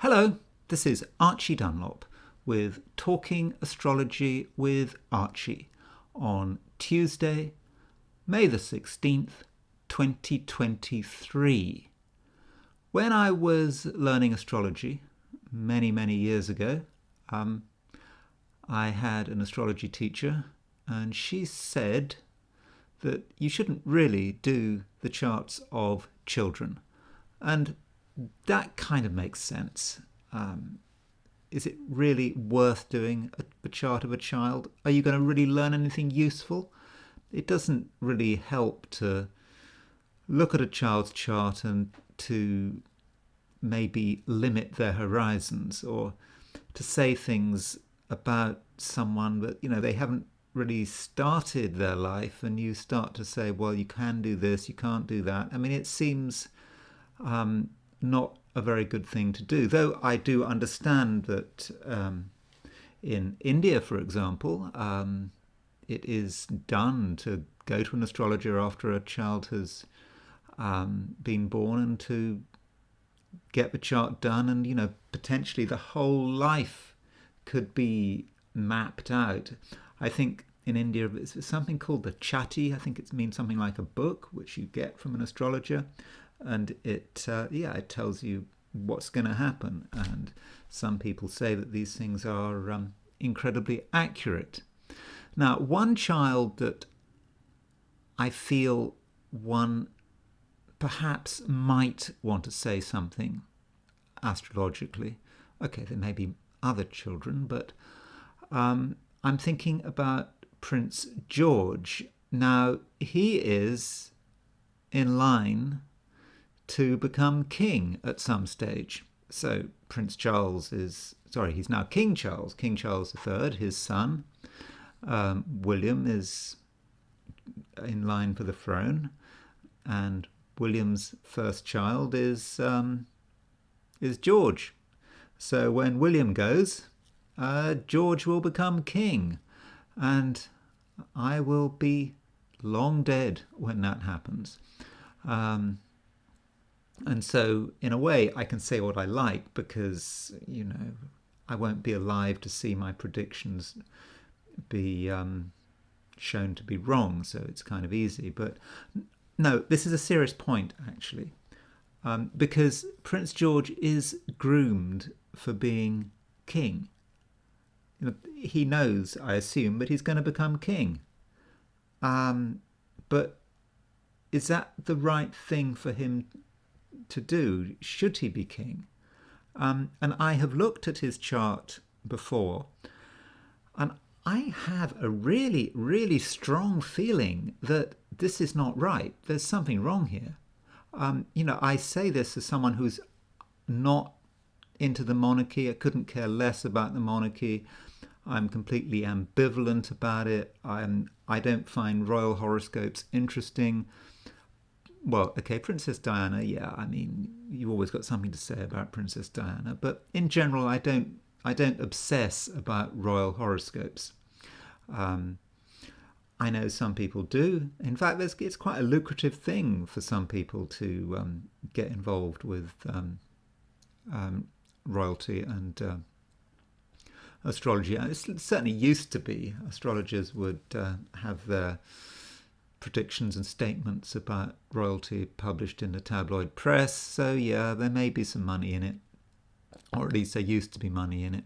Hello, this is Archie Dunlop with Talking Astrology with Archie on Tuesday, May the 16th, 2023. When I was learning astrology many years ago, I had an astrology teacher and she said that you shouldn't really do the charts of children. And that kind of makes sense. Is it really worth doing a chart of a child? Are you going to really learn anything useful? It doesn't really help to look at a child's chart and to maybe limit their horizons or to say things about someone that, they haven't really started their life and you start to say, well, you can do this, you can't do that. I mean, it seems not a very good thing to do, though I do understand that in India, for example, it is done to go to an astrologer after a child has been born and to get the chart done, and potentially the whole life could be mapped out. I think in India it's something called the chatti. I think it means something like a book which you get from an astrologer, and it tells you what's going to happen. And some people say that these things are incredibly accurate. Now, one child that I feel one perhaps might want to say something astrologically. Okay, there may be other children, but I'm thinking about Prince George. Now, he is in line to become king at some stage. So Prince Charles he's now King Charles III, his son. William is in line for the throne, and William's first child is George. So when William goes, George will become king, and I will be long dead when that happens. And so, in a way, I can say what I like because, I won't be alive to see my predictions be shown to be wrong, so it's kind of easy. But no, this is a serious point, actually, because Prince George is groomed for being king. He knows, I assume, that he's going to become king. But is that the right thing for him to do? Should he be king? And I have looked at his chart before, and I have a really strong feeling that this is not right. There's something wrong here. I say this as someone who's not into the monarchy. I couldn't care less about the monarchy. I'm completely ambivalent about it. I don't find royal horoscopes interesting. Well, okay, Princess Diana, yeah, I mean, you've always got something to say about Princess Diana, but in general, I don't obsess about royal horoscopes. I know some people do. In fact, it's quite a lucrative thing for some people to get involved with royalty and astrology. It certainly used to be. Astrologers would have their predictions and statements about royalty published in the tabloid press. So yeah, there may be some money in it, or at least there used to be money in it.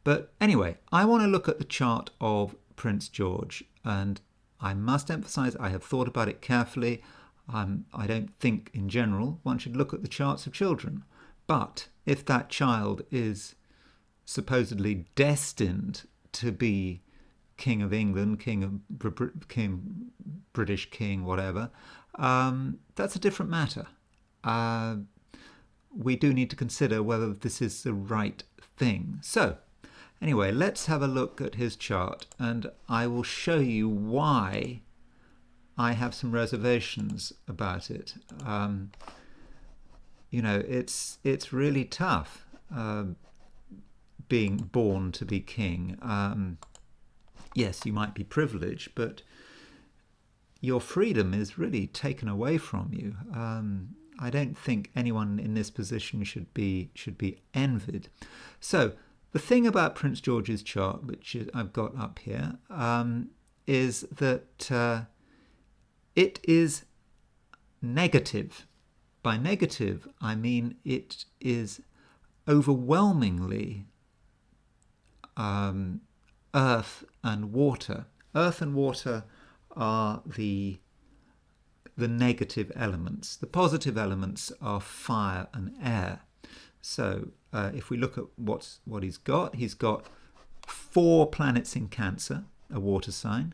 But anyway, I want to look at the chart of Prince George, and I must emphasize I have thought about it carefully. I don't think in general one should look at the charts of children, but if that child is supposedly destined to be King of England, King British King, whatever, that's a different matter. We do need to consider whether this is the right thing. So, anyway, let's have a look at his chart, and I will show you why I have some reservations about it. It's really tough being born to be king. Yes, you might be privileged, but your freedom is really taken away from you. I don't think anyone in this position should be envied. So the thing about Prince George's chart, which I've got up here, is that it is negative. By negative, I mean it is overwhelmingly earth and water. Earth and water are the negative elements. The positive elements are fire and air. So if we look at what he's got 4 planets in Cancer, a water sign.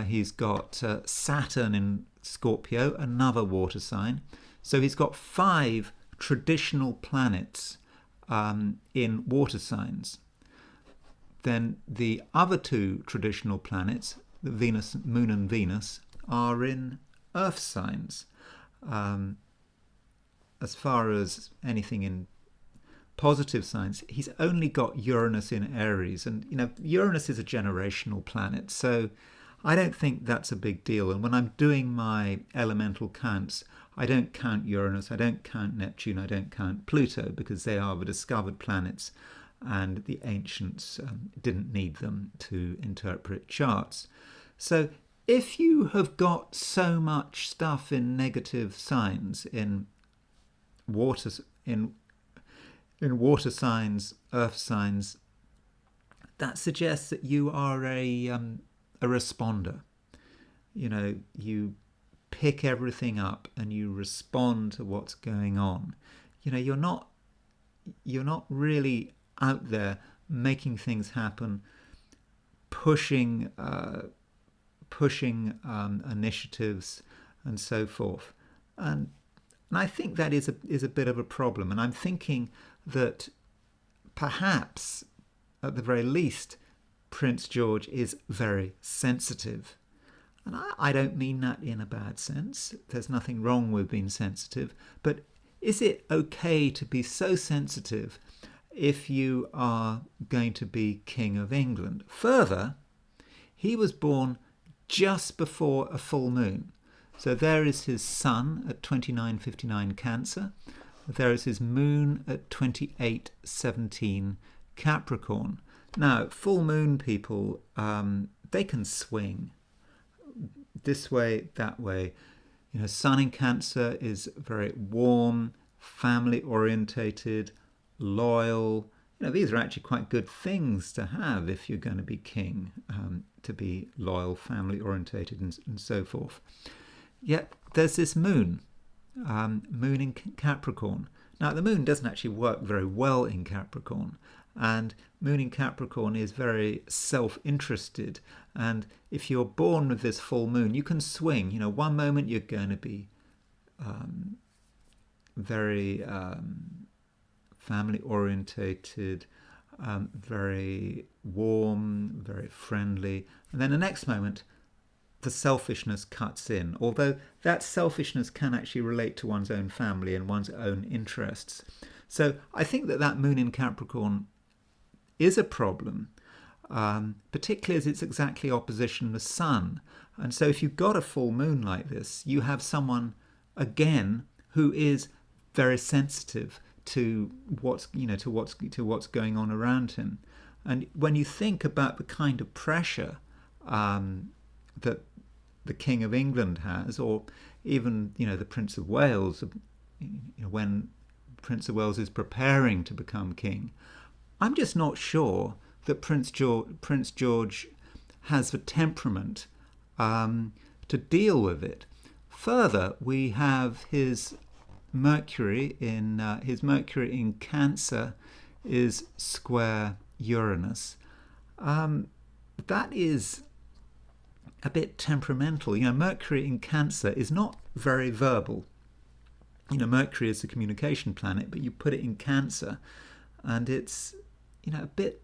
He's got Saturn in Scorpio, another water sign. So he's got 5 traditional planets in water signs. Then the other 2 traditional planets, the Venus, Moon and Venus, are in earth signs. As far as anything in positive signs, he's only got Uranus in Aries, and Uranus is a generational planet, so I don't think that's a big deal. And when I'm doing my elemental counts, I don't count Uranus, I don't count Neptune, I don't count Pluto, because they are the discovered planets and the ancients didn't need them to interpret charts. So if you have got so much stuff in negative signs, in water signs, earth signs, that suggests that you are a responder. You pick everything up and you respond to what's going on. You're not really out there making things happen, pushing initiatives and so forth. And I think that is a bit of a problem. And I'm thinking that perhaps, at the very least, Prince George is very sensitive. And I don't mean that in a bad sense. There's nothing wrong with being sensitive. But is it okay to be so sensitive if you are going to be King of England? Further, he was born just before a full moon. So there is his sun at 29:59 Cancer. There is his moon at 28:17 Capricorn. Now, full moon people, they can swing this way, that way. Sun in Cancer is very warm, family orientated, loyal. These are actually quite good things to have if you're going to be king, to be loyal, family orientated, and so forth. Yet there's this moon in Capricorn. Now, the moon doesn't actually work very well in Capricorn, and moon in Capricorn is very self-interested. And if you're born with this full moon, you can swing. One moment you're going to be very family orientated, very warm, very friendly, and then the next moment the selfishness cuts in, although that selfishness can actually relate to one's own family and one's own interests. So I think that moon in Capricorn is a problem, particularly as it's exactly opposition the sun. And so if you've got a full moon like this, you have someone, again, who is very sensitive to what's going on around him. And when you think about the kind of pressure that the King of England has, or even the Prince of Wales, when Prince of Wales is preparing to become king, I'm just not sure that Prince George has the temperament to deal with it. Further, we have his Mercury in Cancer is square Uranus. That is a bit temperamental. Mercury in Cancer is not very verbal. Mercury is the communication planet, but you put it in Cancer, and it's a bit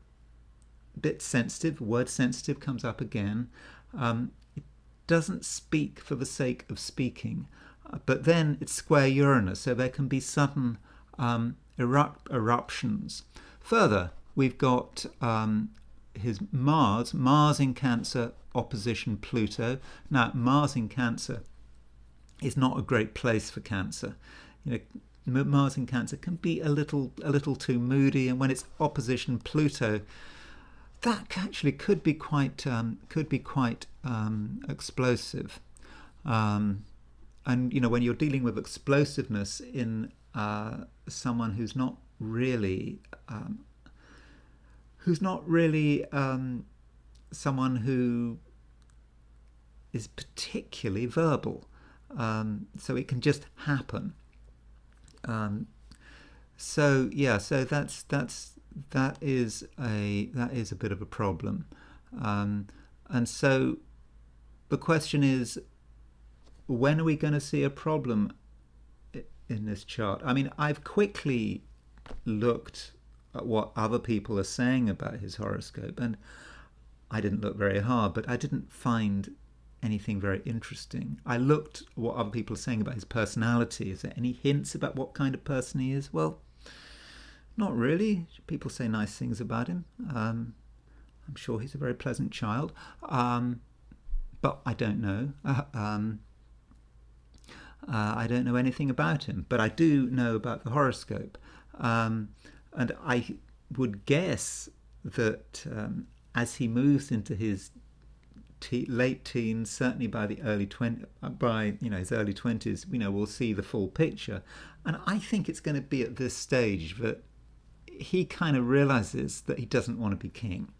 sensitive. Word sensitive comes up again. It doesn't speak for the sake of speaking, but then it's square Uranus, so there can be sudden eruptions. Further, we've got his Mars in Cancer opposition Pluto. Now, Mars in Cancer is not a great place for Cancer. You know, Mars in Cancer can be a little too moody, and when it's opposition Pluto, that actually could be quite explosive. And you know, when you're dealing with explosiveness in someone who's not really someone who is particularly verbal, so it can just happen. So yeah, so that is a bit of a problem, and so the question is, when are we going to see a problem in this chart? I mean, I've quickly looked at what other people are saying about his horoscope, and I didn't look very hard, but I didn't find anything very interesting. I looked at what other people are saying about his personality. Is there any hints about what kind of person he is? Well, not really. People say nice things about him. I'm sure he's a very pleasant child, but I don't know. I don't know anything about him, but I do know about the horoscope. And I would guess that as he moves into his late teens, certainly by the his early 20s, we'll see the full picture. And I think it's going to be at this stage that he kind of realizes that he doesn't want to be king.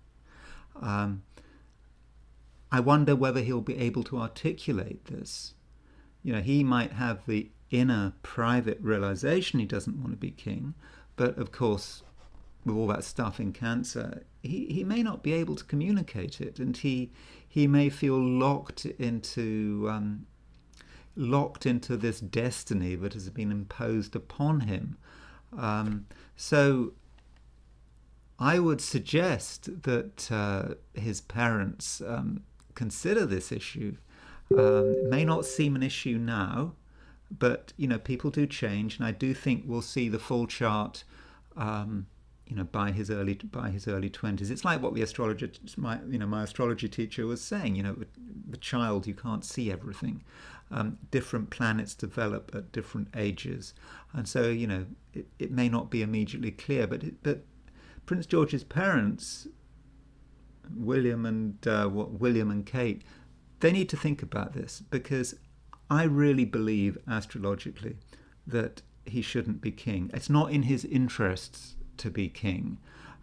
I wonder whether he'll be able to articulate this. He might have the inner private realization he doesn't want to be king, but of course, with all that stuff in Cancer, he may not be able to communicate it, and he may feel locked into this destiny that has been imposed upon him. So I would suggest that his parents consider this issue. It may not seem an issue now, but people do change, and I do think we'll see the full chart by his early 20s. It's like what my astrology teacher was saying. The child, you can't see everything. Different planets develop at different ages, and so it may not be immediately clear. But Prince George's parents, William and Kate, they need to think about this, because I really believe astrologically that he shouldn't be king. It's not in his interests to be king,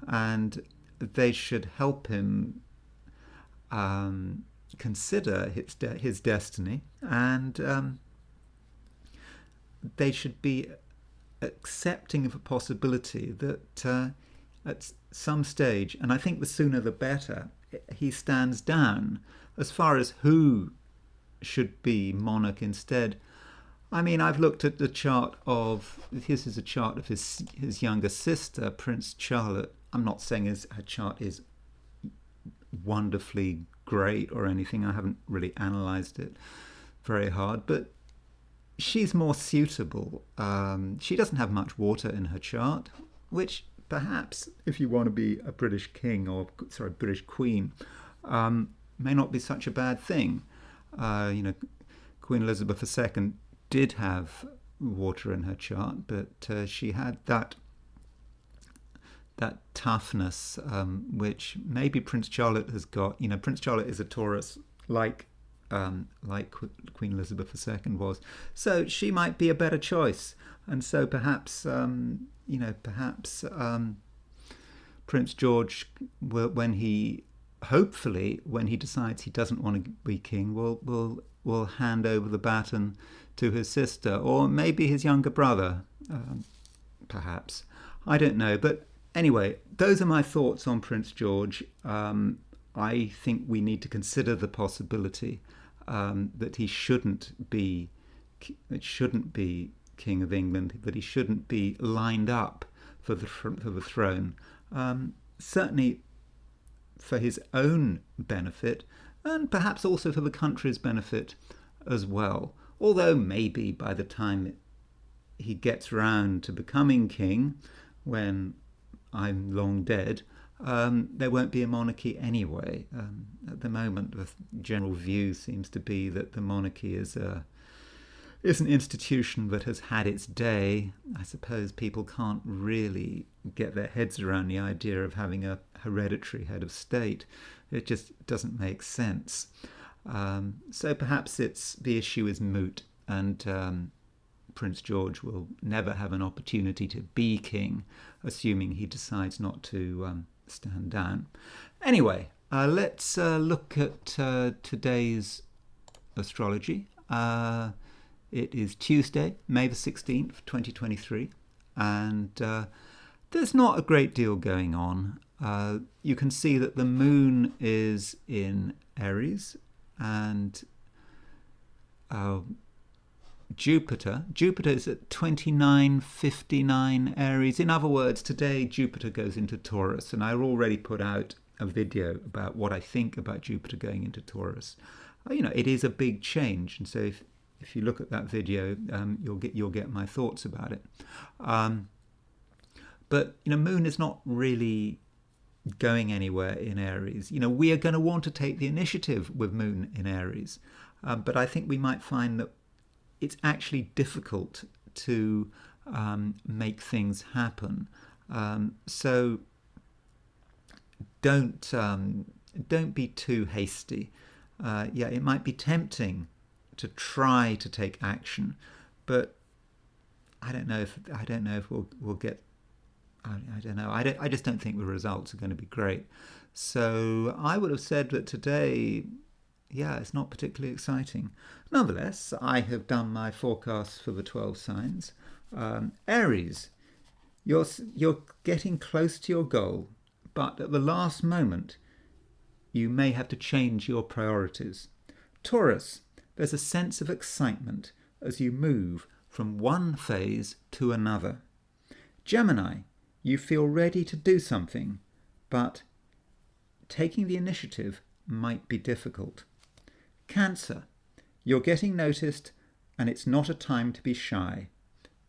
and they should help him consider his destiny, and they should be accepting of a possibility that at some stage, and I think the sooner the better, he stands down. As far as who should be monarch instead, I mean, I've looked at the chart of, this is a chart of his younger sister, Prince Charlotte. I'm not saying her chart is wonderfully great or anything. I haven't really analysed it very hard, but she's more suitable. She doesn't have much water in her chart, which perhaps, if you want to be a British king, or British queen, may not be such a bad thing. Queen Elizabeth II did have water in her chart, but she had that toughness, which maybe Prince Charlotte has got. Prince Charlotte is a Taurus, like Queen Elizabeth II was, so she might be a better choice. And so perhaps Prince George, when he decides he doesn't want to be king, will hand over the baton to his sister, or maybe his younger brother, perhaps. I don't know. But anyway, those are my thoughts on Prince George. I think we need to consider the possibility that he shouldn't be King of England, that he shouldn't be lined up for the throne. Certainly for his own benefit, and perhaps also for the country's benefit as well. Although maybe by the time he gets round to becoming king, when I'm long dead, there won't be a monarchy anyway. At the moment, the general view seems to be that the monarchy is is an institution that has had its day. I suppose people can't really get their heads around the idea of having a hereditary head of state. It just doesn't make sense. So perhaps the issue is moot, and Prince George will never have an opportunity to be king, assuming he decides not to stand down. Anyway, let's look at today's astrology. It is Tuesday, May the 16th, 2023, and there's not a great deal going on. You can see that the moon is in Aries, and Jupiter is at 29:59 Aries. In other words, today Jupiter goes into Taurus, and I already put out a video about what I think about Jupiter going into Taurus. It is a big change, and so if you look at that video, you'll get my thoughts about it. But Moon is not really going anywhere in Aries. We are going to want to take the initiative with Moon in Aries, but I think we might find that it's actually difficult to make things happen. So don't be too hasty. It might be tempting to try to take action, but I don't know if we'll get. I don't know. I just don't think the results are going to be great. So I would have said that today, it's not particularly exciting. Nonetheless, I have done my forecast for the 12 signs. Aries, you're getting close to your goal, but at the last moment, you may have to change your priorities. Taurus, there's a sense of excitement as you move from one phase to another. Gemini, you feel ready to do something, but taking the initiative might be difficult. Cancer, you're getting noticed, and it's not a time to be shy.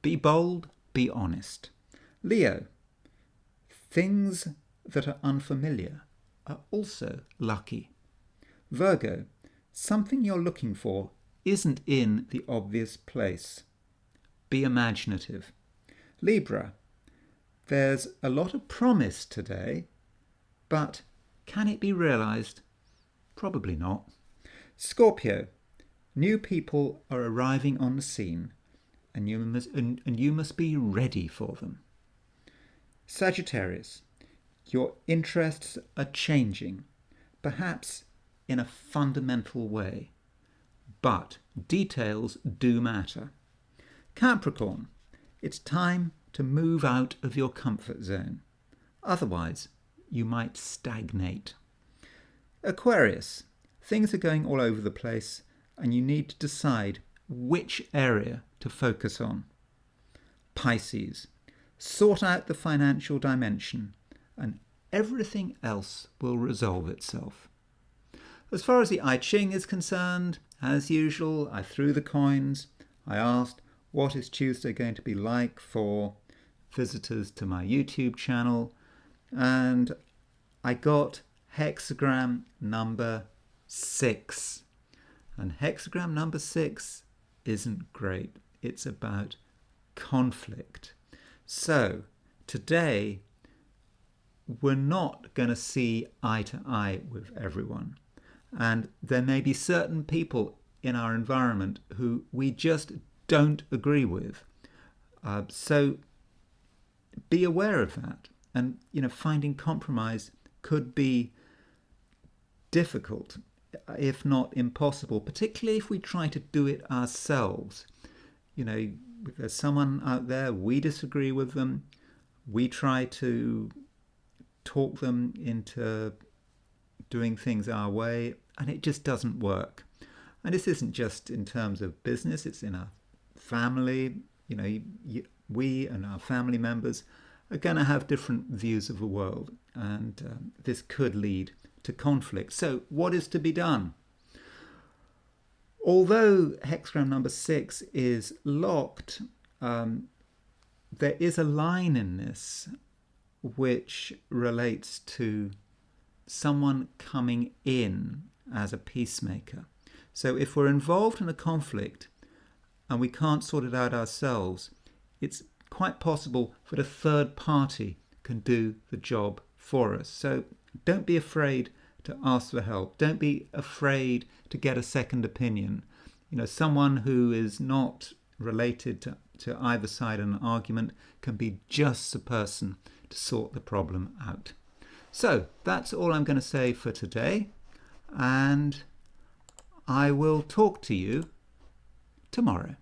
Be bold, be honest. Leo, things that are unfamiliar are also lucky. Virgo, something you're looking for isn't in the obvious place. Be imaginative. Libra, there's a lot of promise today, but can it be realised? Probably not. Scorpio, new people are arriving on the scene, and you must be ready for them. Sagittarius, your interests are changing, perhaps in a fundamental way, but details do matter. Capricorn, it's time to move out of your comfort zone. Otherwise, you might stagnate. Aquarius, things are going all over the place, and you need to decide which area to focus on. Pisces, sort out the financial dimension, and everything else will resolve itself. As far as the I Ching is concerned, as usual, I threw the coins. I asked, what is Tuesday going to be like for visitors to my YouTube channel? And I got hexagram number 6. And hexagram number 6 isn't great. It's about conflict. So today, we're not going to see eye to eye with everyone. And there may be certain people in our environment who we just don't agree with. So be aware of that. And, finding compromise could be difficult, if not impossible, particularly if we try to do it ourselves. If there's someone out there, we disagree with them, we try to talk them into doing things our way, and it just doesn't work. And this isn't just in terms of business, it's in our family. We and our family members are going to have different views of the world, and this could lead to conflict. So what is to be done? Although hexagram number 6 is locked, there is a line in this which relates to someone coming in as a peacemaker. So if we're involved in a conflict, and we can't sort it out ourselves, it's quite possible that a third party can do the job for us. So don't be afraid to ask for help. Don't be afraid to get a second opinion. Someone who is not related to either side in an argument can be just the person to sort the problem out. So that's all I'm going to say for today, and I will talk to you tomorrow.